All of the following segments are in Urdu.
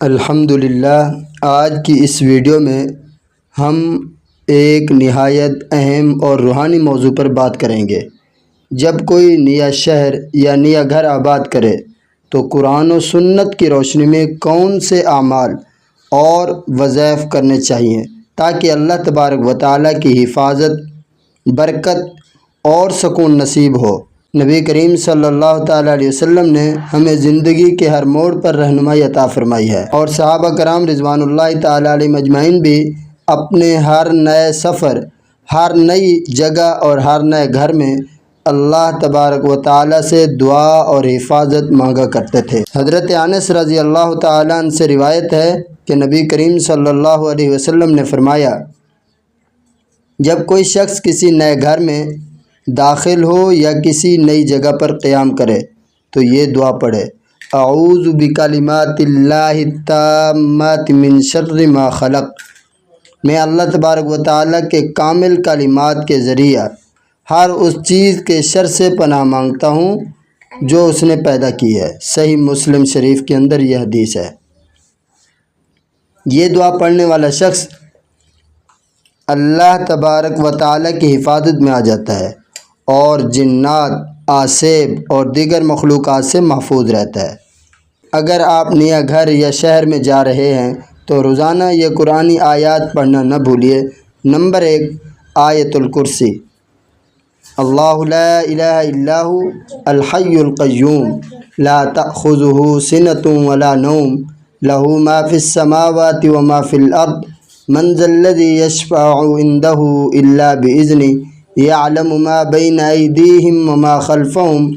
الحمدللہ، آج کی اس ویڈیو میں ہم ایک نہایت اہم اور روحانی موضوع پر بات کریں گے۔ جب کوئی نیا شہر یا نیا گھر آباد کرے تو قرآن و سنت کی روشنی میں کون سے اعمال اور وظائف کرنے چاہیے تاکہ اللہ تبارک و تعالیٰ کی حفاظت، برکت اور سکون نصیب ہو۔ نبی کریم صلی اللہ تعالیٰ علیہ وسلم نے ہمیں زندگی کے ہر موڑ پر رہنمائی عطا فرمائی ہے، اور صحابہ کرام رضوان اللہ تعالیٰ علیہ مجمعین بھی اپنے ہر نئے سفر، ہر نئی جگہ اور ہر نئے گھر میں اللہ تبارک و تعالیٰ سے دعا اور حفاظت مانگا کرتے تھے۔ حضرت انس رضی اللہ تعالیٰ عنہ سے روایت ہے کہ نبی کریم صلی اللہ علیہ وسلم نے فرمایا، جب کوئی شخص کسی نئے گھر میں داخل ہو یا کسی نئی جگہ پر قیام کرے تو یہ دعا پڑھے، اعوذ بکلمات اللہ التامات من شر ما خلق۔ میں اللہ تبارک و تعالیٰ کے کامل کلمات کے ذریعہ ہر اس چیز کے شر سے پناہ مانگتا ہوں جو اس نے پیدا کی ہے۔ صحیح مسلم شریف کے اندر یہ حدیث ہے۔ یہ دعا پڑھنے والا شخص اللہ تبارک و تعالیٰ کی حفاظت میں آ جاتا ہے اور جنات، آسیب اور دیگر مخلوقات سے محفوظ رہتا ہے۔ اگر آپ نیا گھر یا شہر میں جا رہے ہیں تو روزانہ یہ قرآنی آیات پڑھنا نہ بھولیے۔ نمبر 1، آیت الکرسی۔ اللہ لا الہ الا هو الحی القیوم لا تأخذہ سنۃ ولا نوم لہ ما فی السماوات وما فی الارض من ذا الذی یشفع عندہ الا بإذنہ یعلم ما بین ایدیہم وما خلفہم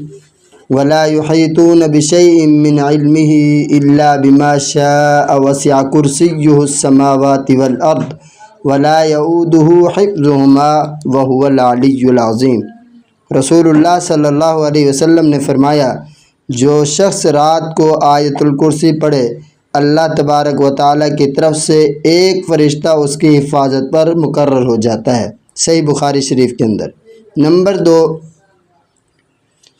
ولا یحیطون بشیء من علمہ الا بما شاء وسع کرسیہ السماوات والارض ولا یؤودہ حفظہما وہو العلی العظیم۔ رسول اللہ صلی اللہ علیہ وسلم نے فرمایا، جو شخص رات کو آیت الکرسی پڑھے، اللہ تبارک و تعالیٰ کی طرف سے ایک فرشتہ اس کی حفاظت پر مقرر ہو جاتا ہے۔ صحیح بخاری شریف کے اندر۔ نمبر 2،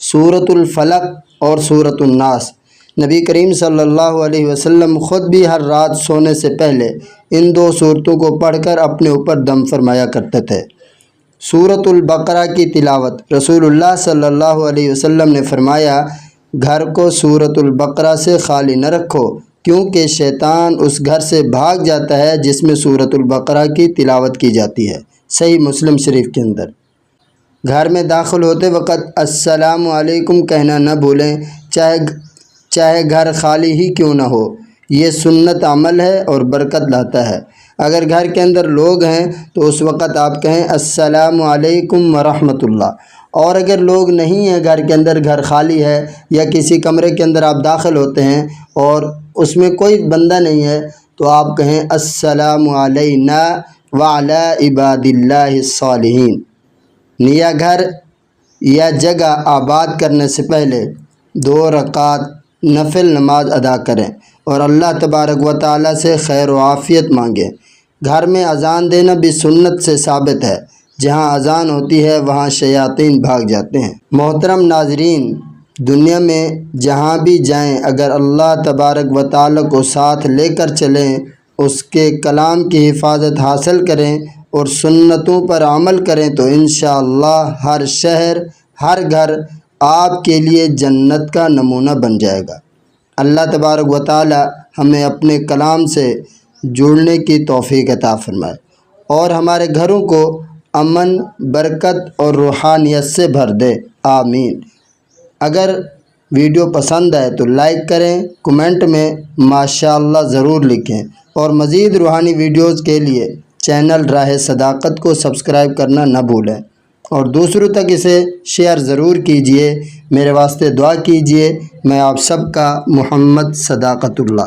سورۃ الفلق اور سورۃ الناس۔ نبی کریم صلی اللہ علیہ وسلم خود بھی ہر رات سونے سے پہلے ان دو سورتوں کو پڑھ کر اپنے اوپر دم فرمایا کرتے تھے۔ سورۃ البقرہ کی تلاوت۔ رسول اللہ صلی اللہ علیہ وسلم نے فرمایا، گھر کو سورۃ البقرہ سے خالی نہ رکھو، کیونکہ شیطان اس گھر سے بھاگ جاتا ہے جس میں سورۃ البقرہ کی تلاوت کی جاتی ہے۔ صحیح مسلم شریف کے اندر۔ گھر میں داخل ہوتے وقت السلام علیکم کہنا نہ بھولیں، چاہے گھر خالی ہی کیوں نہ ہو۔ یہ سنت عمل ہے اور برکت لاتا ہے۔ اگر گھر کے اندر لوگ ہیں تو اس وقت آپ کہیں السلام علیکم ورحمۃ اللہ، اور اگر لوگ نہیں ہیں، گھر کے اندر، گھر خالی ہے یا کسی کمرے کے اندر آپ داخل ہوتے ہیں اور اس میں کوئی بندہ نہیں ہے تو آپ کہیں السلام علینا وعلی عباد اللہ الصالحین۔ نیا گھر یا جگہ آباد کرنے سے پہلے 2 رکعت نفل نماز ادا کریں اور اللہ تبارک و تعالیٰ سے خیر و عافیت مانگیں۔ گھر میں اذان دینا بھی سنت سے ثابت ہے۔ جہاں اذان ہوتی ہے وہاں شیاطین بھاگ جاتے ہیں۔ محترم ناظرین، دنیا میں جہاں بھی جائیں، اگر اللہ تبارک و تعالیٰ کو ساتھ لے کر چلیں، اس کے کلام کی حفاظت حاصل کریں اور سنتوں پر عمل کریں تو انشاءاللہ ہر شہر، ہر گھر آپ کے لیے جنت کا نمونہ بن جائے گا۔ اللہ تبارک و تعالی ہمیں اپنے کلام سے جڑنے کی توفیق عطا فرمائے اور ہمارے گھروں کو امن، برکت اور روحانیت سے بھر دے، آمین۔ اگر ویڈیو پسند آئے تو لائک کریں، کمنٹ میں ماشاءاللہ ضرور لکھیں، اور مزید روحانی ویڈیوز کے لیے چینل راہ صداقت کو سبسکرائب کرنا نہ بھولیں، اور دوسروں تک اسے شیئر ضرور کیجئے۔ میرے واسطے دعا کیجئے۔ میں آپ سب کا محمد صداقت اللہ۔